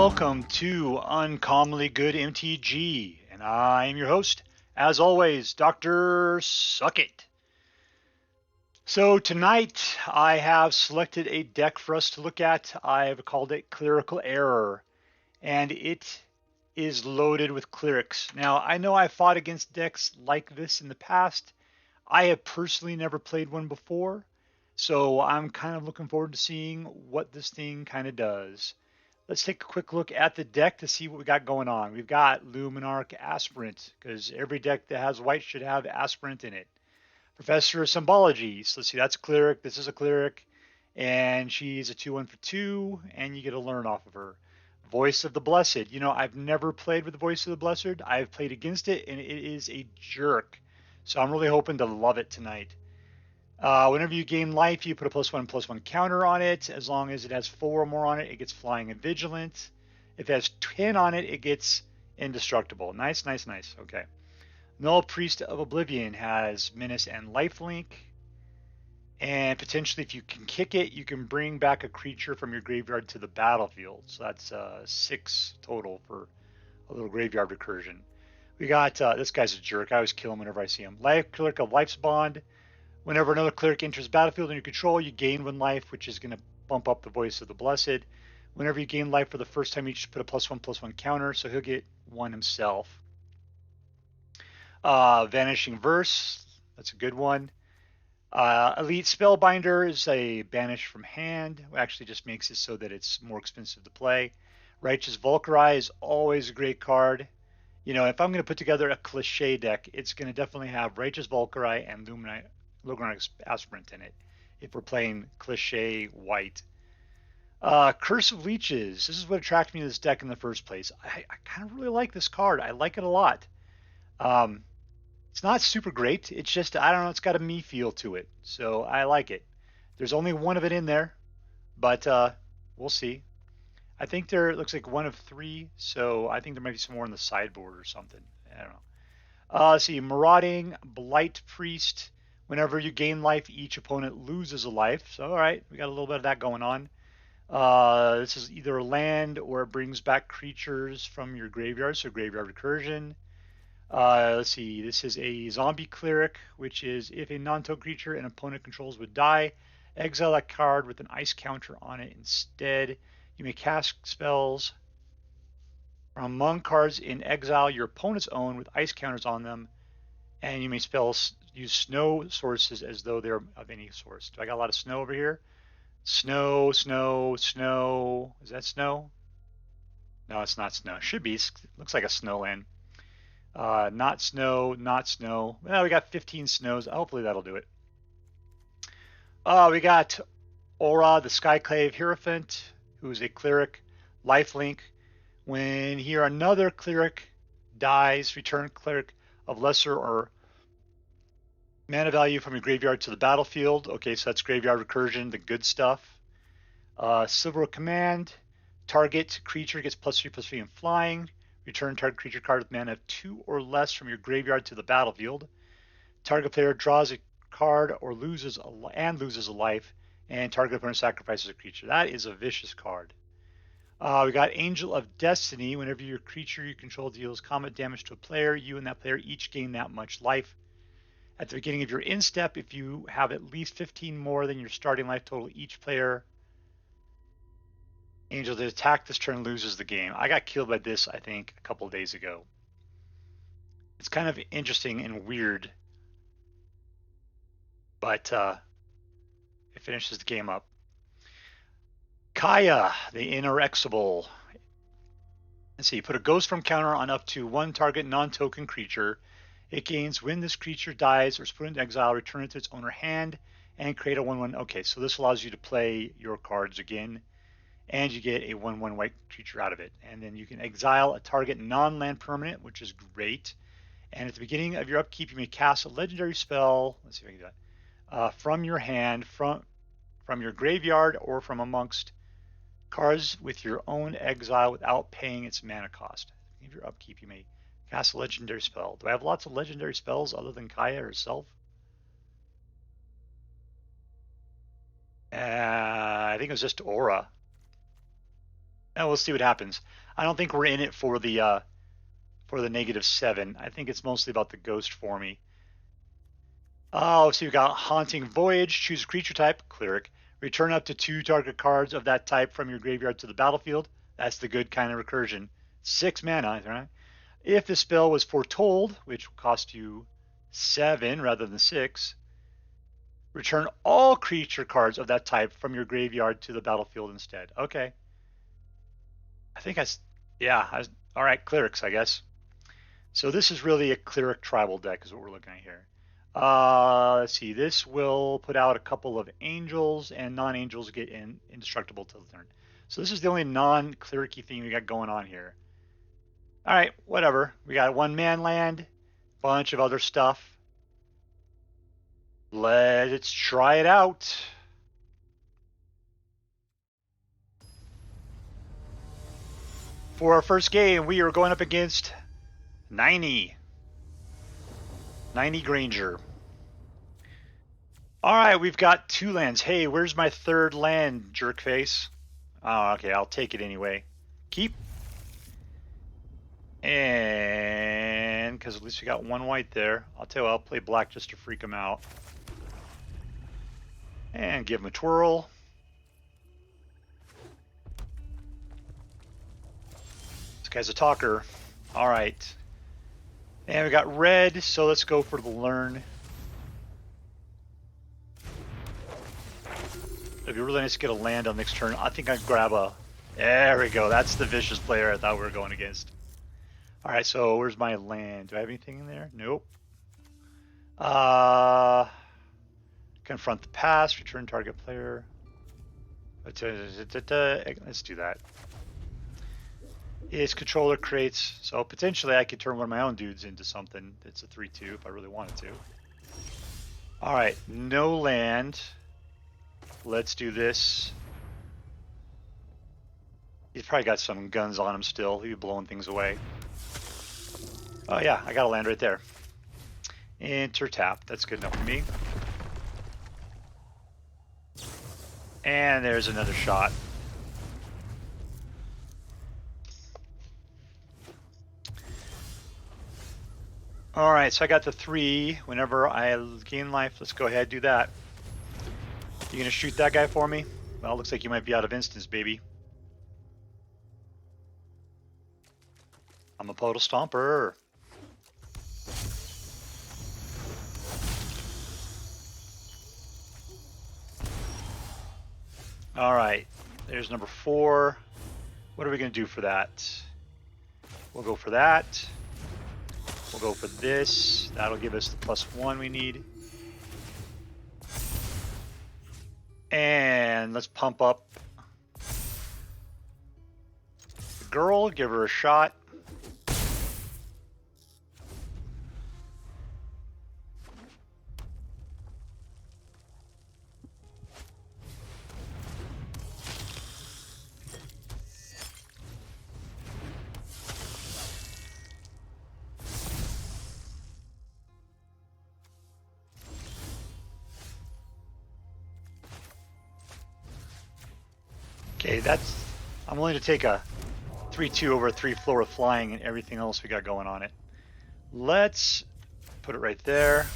welcome to Uncommonly Good MTG, and I am your host, as always, Dr. Suckit. So tonight I have selected a deck for us to look at. I have called it Clerical Error, and it is loaded with clerics. Now, I know I fought against decks like this in the past. I have personally never played one before, so I'm kind of looking forward to seeing what this thing kind of does. Let's take a quick look at the deck to see what we got going on. We've got Luminarch Aspirant, because every deck that has white should have Aspirant in it. Professor of Symbology, so let's see, that's Cleric, this is a Cleric, and she's a 2-1 for 2, and you get a learn off of her. Voice of the Blessed, you know, I've never played with the Voice of the Blessed. I've played against it, and it is a jerk. So I'm really hoping to love it tonight. Whenever you gain life, you put a +1/+1 counter on it. As long as it has 4 or more on it, it gets Flying and Vigilant. If it has 10 on it, it gets Indestructible. Nice, nice, nice. Okay. Nullpriest of Oblivion has Menace and Lifelink. And potentially, if you can kick it, you can bring back a creature from your graveyard to the battlefield. So that's 6 total for a little graveyard recursion. We got, this guy's a jerk. I always kill him whenever I see him. Cleric of Life's Bond. Whenever another cleric enters the battlefield under your control, you gain 1 life, which is going to bump up the Voice of the Blessed. Whenever you gain life for the first time, you just put a +1/+1 counter, so he'll get 1 himself. Vanishing Verse, that's a good one. Elite Spellbinder is a banish from hand. It actually just makes it so that it's more expensive to play. Righteous Valkyrie is always a great card. You know, if I'm going to put together a cliche deck, it's going to definitely have Righteous Valkyrie and Luminarch Aspirant in it, if we're playing cliche white. Curse of Leeches. This is what attracted me to this deck in the first place. I kind of really like this card. I like it a lot. It's not super great. It's just, I don't know, it's got a me feel to it. So I like it. There's only 1 of it in there, but we'll see. I think there looks like 1 of 3, so I think there might be some more on the sideboard or something. I don't know. Let's see, Marauding Blight-Priest. Whenever you gain life, each opponent loses a life. So, all right, we got a little bit of that going on. This is either a land or it brings back creatures from your graveyard, so graveyard recursion. Let's see, this is a zombie cleric, which is if a non-token creature an opponent controls would die, exile that card with an ice counter on it instead. You may cast spells from among cards in exile your opponent's own with ice counters on them, and you may use snow sources as though they're of any source. Do I got a lot of snow over here? Snow, snow, snow. Is that snow? No, it's not snow. Should be. Looks like a snowland. Not snow, not snow. Well, we got 15 snows. Hopefully that'll do it. We got Orah, the Skyclave Hierophant, who's a cleric, lifelink. When he or another cleric dies, return cleric of lesser or mana value from your graveyard to the battlefield. Okay, so that's graveyard recursion, the good stuff. Silverquill Command, target creature gets +3/+3 in flying. Return target creature card with mana of 2 or less from your graveyard to the battlefield. Target player draws a card or loses a life, and target opponent sacrifices a creature. That is a vicious card. We got Angel of Destiny. Whenever your creature you control deals combat damage to a player, you and that player each gain that much life. At the beginning of your end step, if you have at least 15 more than your starting life total, each player Angel that attack this turn loses the game. I got killed by this, I think, a couple of days ago. It's kind of interesting and weird, but it finishes the game up. Kaya the Inexorable. Let's see, put a Ghost from counter on up to 1 target non-token creature. It gains when this creature dies or is put into exile, return it to its owner hand, and create a 1/1. Okay, so this allows you to play your cards again, and you get a 1/1 white creature out of it. And then you can exile a target non-land permanent, which is great. And at the beginning of your upkeep, you may cast a legendary spell. Let's see if I can do that. From your hand, from your graveyard, or from amongst cards with your own exile without paying its mana cost. At the beginning of your upkeep, you may cast a legendary spell. Do I have lots of legendary spells other than Kaya herself? I think it was just Orah. we'll see what happens. I don't think we're in it for the -7. I think it's mostly about the ghost for me. Oh, so you got Haunting Voyage. Choose a creature type, Cleric. Return up to 2 target cards of that type from your graveyard to the battlefield. That's the good kind of recursion. 6 mana, right? If the spell was foretold, which will cost you 7 rather than 6, return all creature cards of that type from your graveyard to the battlefield instead. Okay. I think all right, Clerics, I guess. So this is really a Cleric Tribal deck is what we're looking at here. Let's see. This will put out a couple of angels, and non-angels get indestructible till the turn. So this is the only non-clericy thing we got going on here. All right, whatever. We got 1-man land, bunch of other stuff. Let's try it out. For our first game, we are going up against Niney Granger. All right, we've got 2 lands. Hey, where's my 3rd land, jerkface? Oh, okay, I'll take it anyway. Keep. And because at least we got 1 white there. I'll tell you, I'll play black just to freak him out. And give him a twirl. This guy's a talker. All right. And we got red, so let's go for the learn. It'd be really nice to get a land on next turn. I think I'd grab a... There we go. That's the vicious player I thought we were going against. All right, so where's my land? Do I have anything in there? Nope. Confront the past, return target player. Let's do that. His controller creates, so potentially I could turn one of my own dudes into something that's a 3/2 if I really wanted to. All right, no land. Let's do this. He's probably got some guns on him still. He'd be blowing things away. Oh yeah, I got a land right there. Enter tap. That's good enough for me. And there's another shot. All right, so I got the 3. Whenever I gain life, let's go ahead and do that. You gonna shoot that guy for me? Well, looks like you might be out of instance, baby. I'm a Podal Stomper. All right, there's number 4. What are we gonna do for that? We'll go for that. We'll go for this. That'll give us the +1 we need. And let's pump up the girl, give her a shot. Okay, I'm willing to take a 3/2 over a 3 floor with flying and everything else we got going on it. Let's put it right there.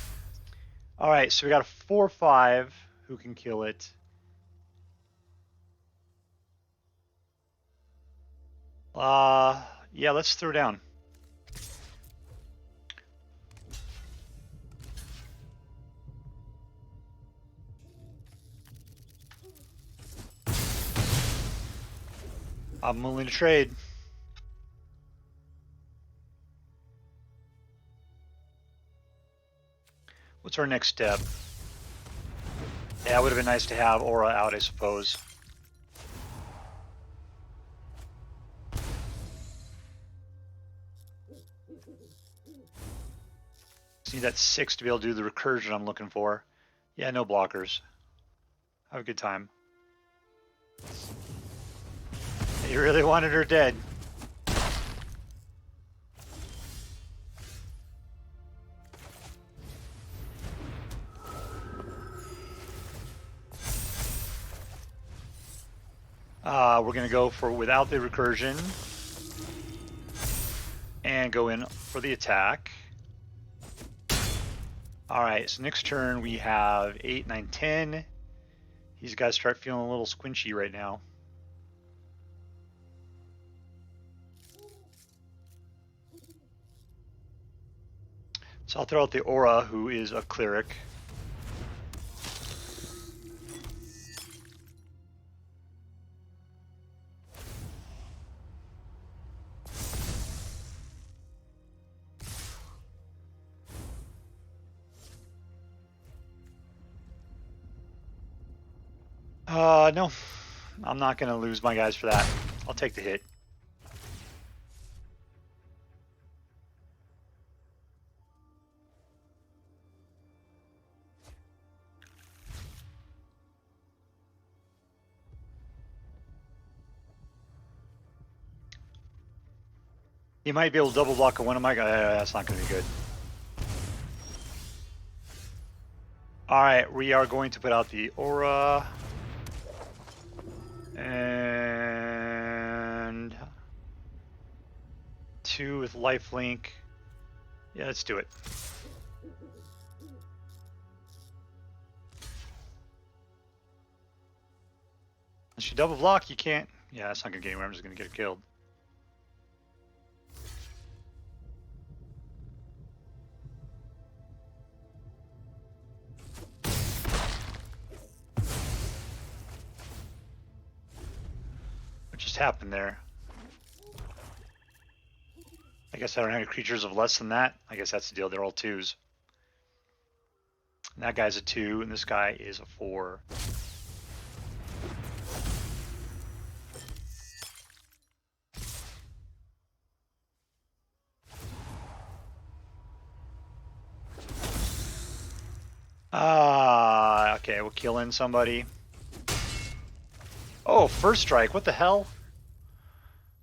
All right, so we got a 4/5 who can kill it. Yeah, let's throw down. I'm willing to trade. What's our next step? Yeah, it would have been nice to have Orah out, I suppose. Just need that 6 to be able to do the recursion I'm looking for. Yeah, no blockers. Have a good time. You really wanted her dead. We're going to go for without the recursion and go in for the attack. Alright, so next turn we have 8, 9, 10. These guys start feeling a little squinchy right now. So I'll throw out the Orah, who is a cleric. No, I'm not going to lose my guys for that. I'll take the hit. He might be able to double block one of my guys. That's not going to be good. Alright, we are going to put out the Orah. And 2 with lifelink. Yeah, let's do it. Unless you double block, you can't. Yeah, that's not going to get anywhere. I'm just going to get her killed. What just happened there? I guess I don't have any creatures of less than that. I guess that's the deal. They're all 2s. And that guy's a 2, and this guy is a 4. Okay, we'll kill in somebody. Oh, first strike, what the hell?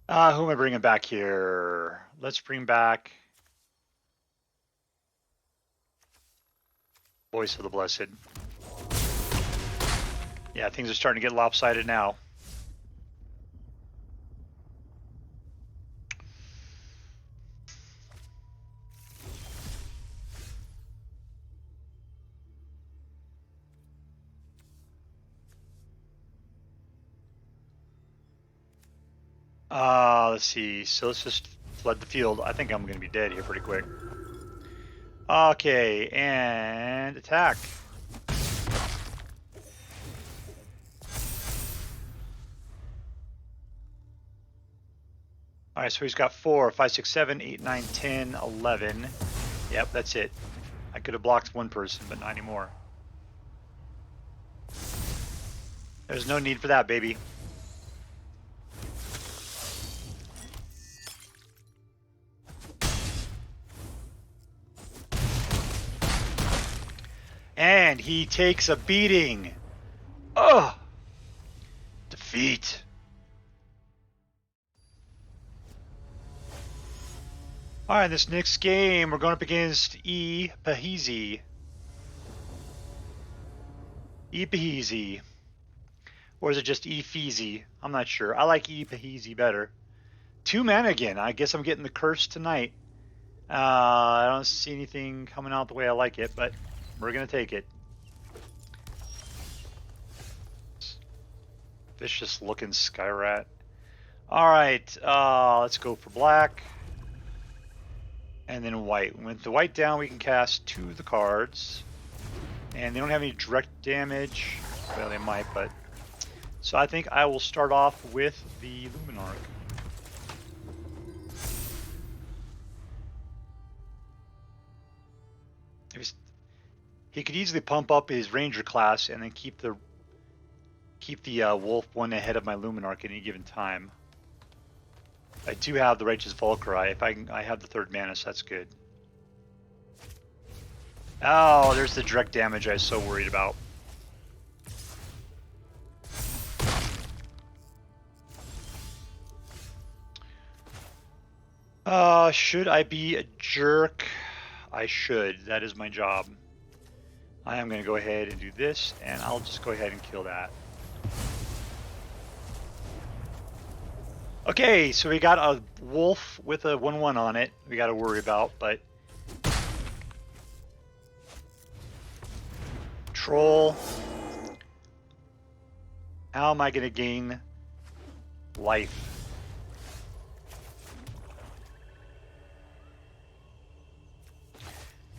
Who am I bringing back here? Let's bring back Voice of the Blessed. Yeah, things are starting to get lopsided now. Let's see. So let's just flood the field. I think I'm going to be dead here pretty quick. Okay, and attack. Alright, so he's got 4, 5, 6, 7, 8, 9, 10, 11. Yep, that's it. I could have blocked one person, but not anymore. There's no need for that, baby. And he takes a beating. Ugh! Defeat. Alright, this next game, we're going up against E-Pheezy. E-Pheezy. Or is it just E-Pheezy? I'm not sure. I like E-Pheezy better. 2 mana again. I guess I'm getting the curse tonight. I don't see anything coming out the way I like it, but we're going to take it. Vicious looking Skyrat. Alright, let's go for black. And then white. With the white down, we can cast 2 of the cards. And they don't have any direct damage. Well, they might, but... So I think I will start off with the Luminarch. He could easily pump up his Ranger class and then keep the Wolf 1 ahead of my Luminarch at any given time. I do have the Righteous Valkyrie. If I have the 3rd mana, so that's good. Oh, there's the direct damage I was so worried about. Should I be a jerk? I should. That is my job. I am going to go ahead and do this, and I'll just go ahead and kill that. Okay, so we got a wolf with a 1/1 on it. We got to worry about, but troll. How am I going to gain life?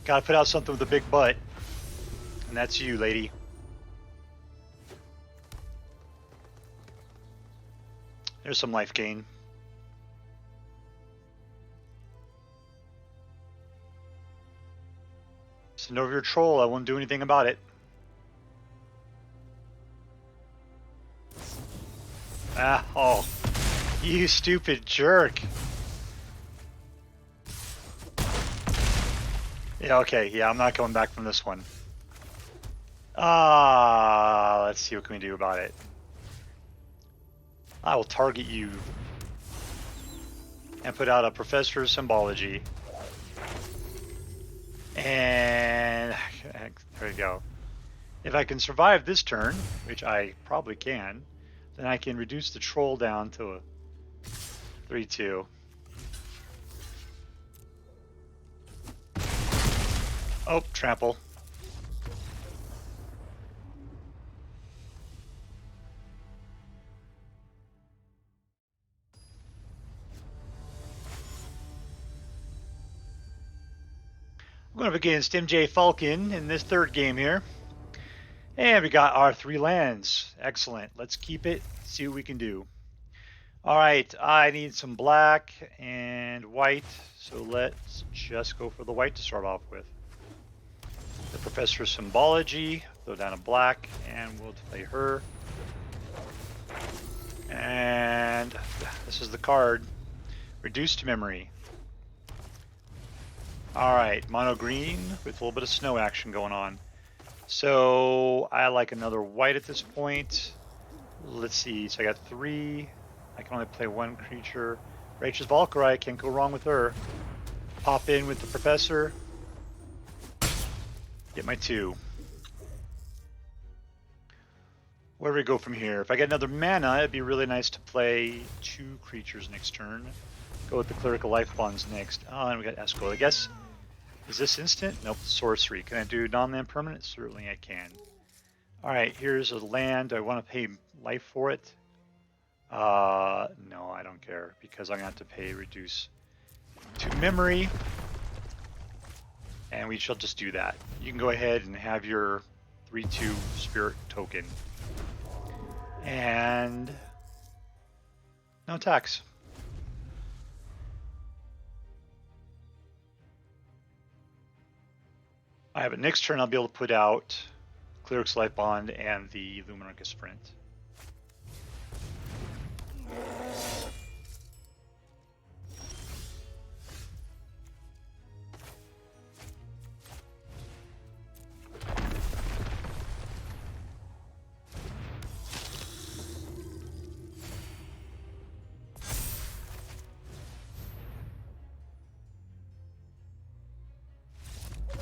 Gotta put out something with a big butt. And that's you, lady. There's some life gain. Send over your troll. I won't do anything about it. Ah, oh. You stupid jerk. Yeah, okay. Yeah, I'm not going back from this one. Let's see what can we do about it. I will target you and put out a Professor of Symbology. And there we go. If I can survive this turn, which I probably can, then I can reduce the troll down to a 3/2. Oh, trample. I'm going up against Mjfalcon in this third game here. And we got our 3 lands. Excellent. Let's keep it, see what we can do. Alright, I need some black and white, so let's just go for the white to start off with. The Professor of Symbology, throw down a black, and we'll play her. And this is the card. Reduced Memory. Alright, mono green with a little bit of snow action going on. So I like another white at this point. Let's see, so I got 3. I can only play 1 creature. Righteous Valkyrie, can't go wrong with her. Pop in with the Professor. Get my 2. Where do we go from here? If I get another mana, it'd be really nice to play 2 creatures next turn. Go with the Clerical Life Bonds next. Oh, and we got Escrow. I guess, is this instant? Nope, sorcery. Can I do non-land permanent? Certainly I can. Alright, here's a land. Do I want to pay life for it? No, I don't care, because I'm going to have to pay reduce to memory. And we shall just do that. You can go ahead and have your 3/2 spirit token. And no attacks. I have it next turn. I'll be able to put out Cleric's Life Bond and the Luminarch Aspirant.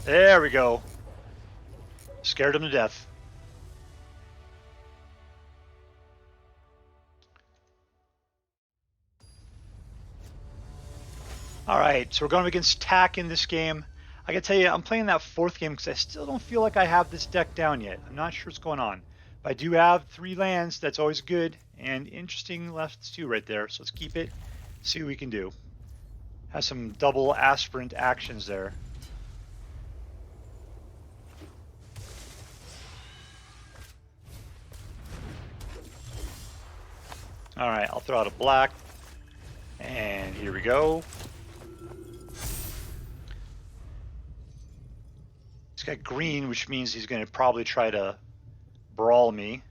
There we go. Scared him to death. Alright, so we're going against Tack in this game. I can tell you, I'm playing that 4th game because I still don't feel like I have this deck down yet. I'm not sure what's going on. But I do have 3 lands. That's always good. And interesting left 2 right there. So let's keep it. See what we can do. Has some double aspirant actions there. Alright, I'll throw out a black. And here we go. He's got green, which means he's going to probably try to brawl me.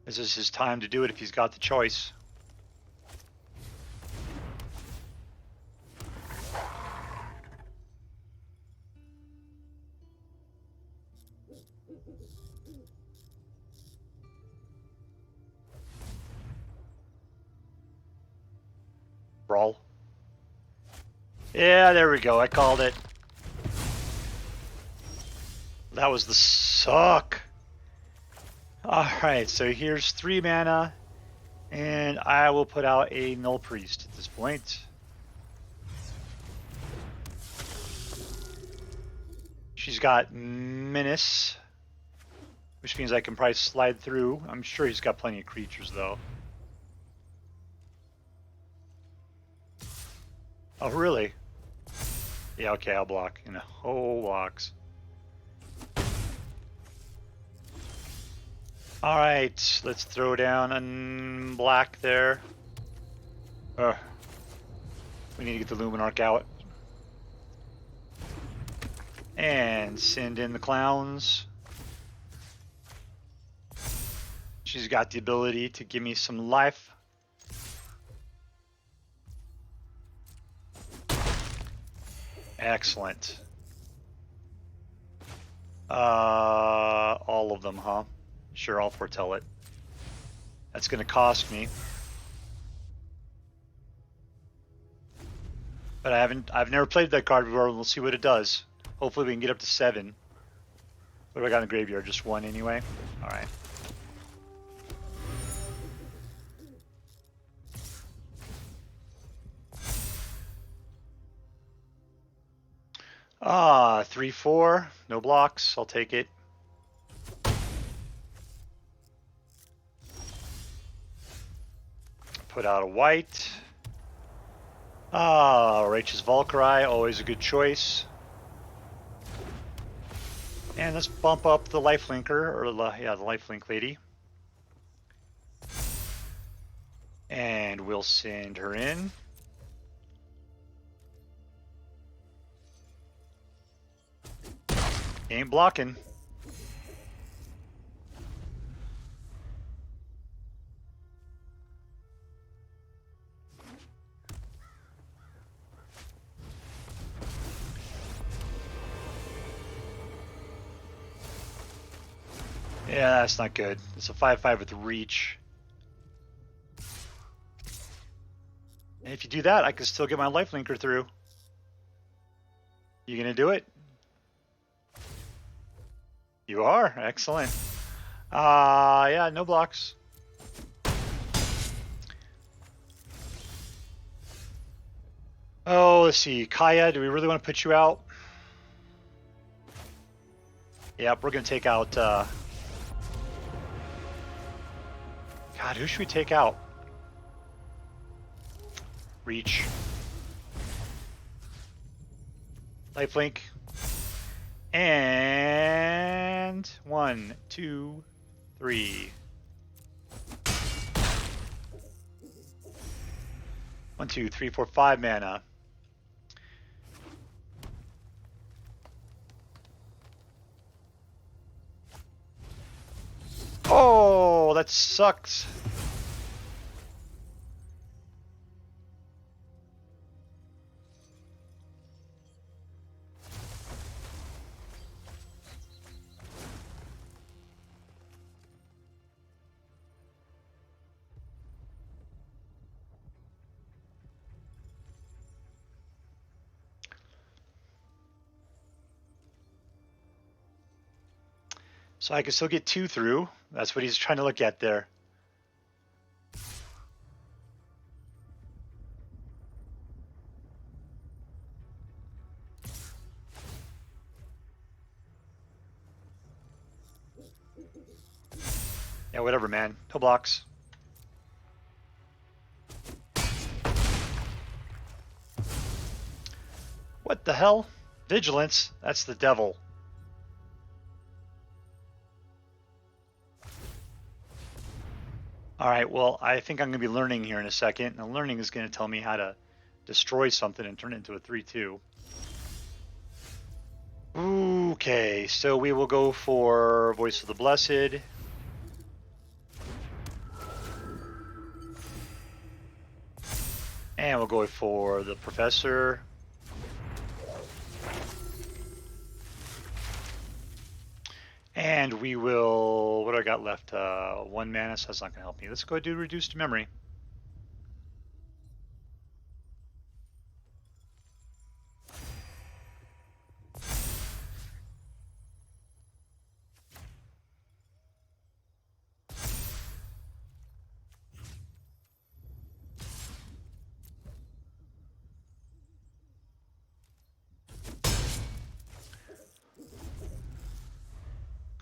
This is his time to do it if he's got the choice. Brawl. Yeah, there we go. I called it. That was the suck. Alright, so here's 3 mana. And I will put out a Nullpriest at this point. She's got Menace, which means I can probably slide through. I'm sure he's got plenty of creatures, though. Oh, really? Yeah, okay, I'll block in a whole box. Alright, let's throw down a black there. We need to get the Luminarch out. And send in the clowns. She's got the ability to give me some life. Excellent. All of them, huh? Sure, I'll foretell it. That's going to cost me. But I've never played that card before. We'll see what it does. Hopefully we can get up to 7. What do I got in the graveyard? Just 1 anyway? Alright. Ah, 3/4. No blocks. I'll take it. Put out a white. Ah, Righteous Valkyrie. Always a good choice. And let's bump up the lifelinker, or the lifelink lady. And we'll send her in. Ain't blocking. Yeah, that's not good. It's a 5/5 with reach. And if you do that, I can still get my lifelinker through. You gonna do it? You are? Excellent. Yeah, no blocks. Oh, let's see. Kaya, do we really want to put you out? Yep, we're gonna take out, God, who should we take out? Reach. Lifelink. And 1, 2, 3. 1, 2, 3, 4, 5 mana. Oh, that sucks. So I can still get 2 through. That's what he's trying to look at there. Yeah, whatever, man. No blocks. What the hell? Vigilance? That's the devil. Alright, well, I think I'm going to be learning here in a second. And learning is going to tell me how to destroy something and turn it into a 3/2. Okay, so we will go for Voice of the Blessed. And we'll go for the Professor. And we will, what do I got left? 1 mana, so that's not going to help me. Let's go do Reduced Memory.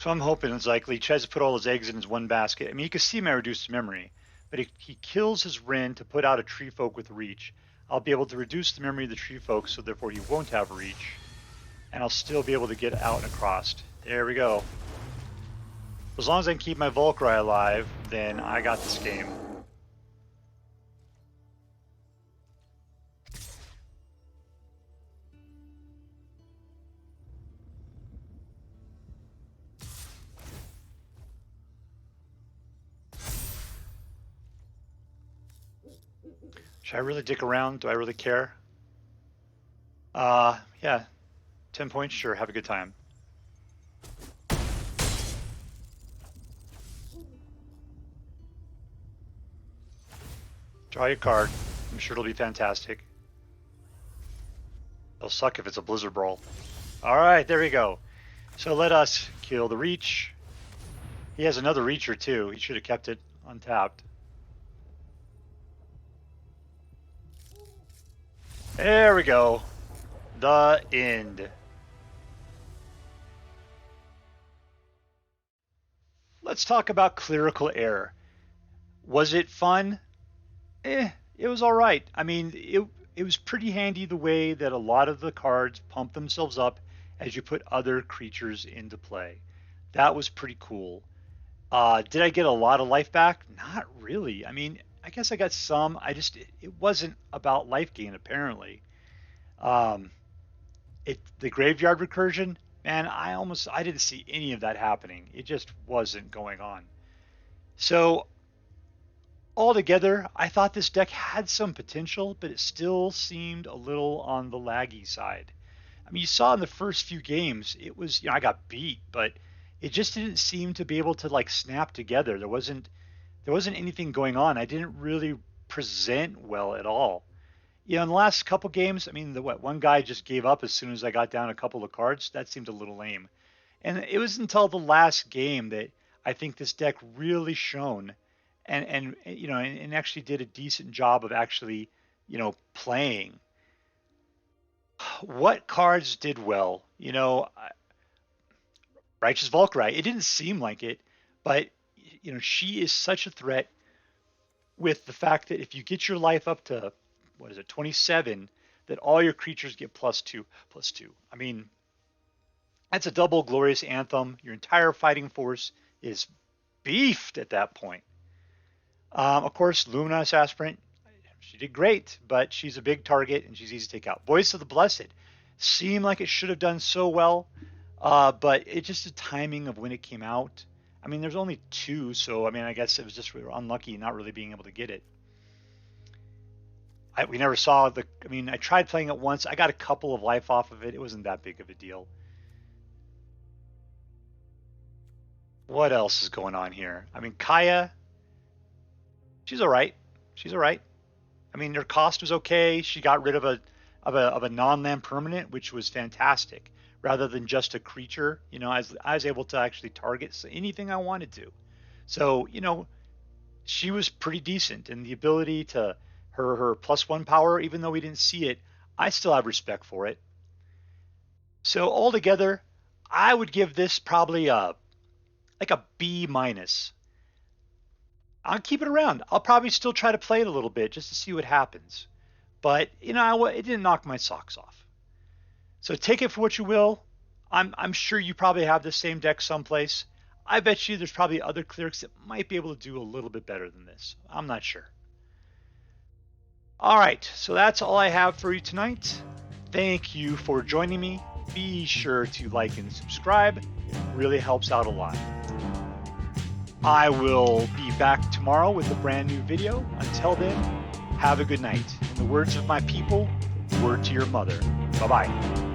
So I'm hoping it's like he tries to put all his eggs in his one basket. I mean, you can see my reduced memory, but he kills his Wrenn to put out a Tree Folk with Reach. I'll be able to reduce the memory of the Tree Folk, so therefore he won't have Reach. And I'll still be able to get out and across. There we go. As long as I can keep my Valkyrie alive, then I got this game. Should I really dick around? Do I really care? Yeah. 10 points? Sure, have a good time. Draw your card. I'm sure it'll be fantastic. It'll suck if it's a Blizzard Brawl. Alright, there we go. So let us kill the Reach. He has another Reacher too. He should have kept it untapped. There we go. The end. Let's talk about Clerical Error. Was it fun? It was alright. I mean, it was pretty handy the way that a lot of the cards pump themselves up as you put other creatures into play. That was pretty cool. Did I get a lot of life back? Not really. I mean, I guess I got some. It wasn't about life gain apparently. The graveyard recursion, man, I didn't see any of that happening. It just wasn't going on. So altogether, I thought this deck had some potential, but it still seemed a little on the laggy side. I mean, you saw in the first few games, it was, I got beat, but it just didn't seem to be able to like snap together. There wasn't anything going on. I didn't really present well at all. In the last couple games, I mean, one guy just gave up as soon as I got down a couple of cards. That seemed a little lame. And it was until the last game that I think this deck really shone and actually did a decent job of actually, playing. What cards did well? Righteous Valkyrie, it didn't seem like it, but she is such a threat with the fact that if you get your life up to 27, that all your creatures get +2/+2. I mean, that's a double glorious anthem. Your entire fighting force is beefed at that point. Of course, Luminarch Aspirant, she did great, but she's a big target and she's easy to take out. Voice of the Blessed seemed like it should have done so well, but it's just the timing of when it came out. I mean, there's only 2, so I mean, I guess it was just unlucky not really being able to get it. We never saw I tried playing it once. I got a couple of life off of it. It wasn't that big of a deal. What else is going on here? I mean, Kaya, she's all right. I mean, her cost was okay. She got rid of a non-land permanent, which was fantastic, rather than just a creature. I was able to actually target anything I wanted to. So, she was pretty decent, and the ability to her +1 power, even though we didn't see it, I still have respect for it. So altogether, I would give this probably a B-. I'll keep it around. I'll probably still try to play it a little bit just to see what happens. But, it didn't knock my socks off. So take it for what you will. I'm sure you probably have the same deck someplace. I bet you there's probably other clerics that might be able to do a little bit better than this. I'm not sure. All right, so that's all I have for you tonight. Thank you for joining me. Be sure to like and subscribe. It really helps out a lot. I will be back tomorrow with a brand new video. Until then, have a good night. In the words of my people, word to your mother. Bye-bye.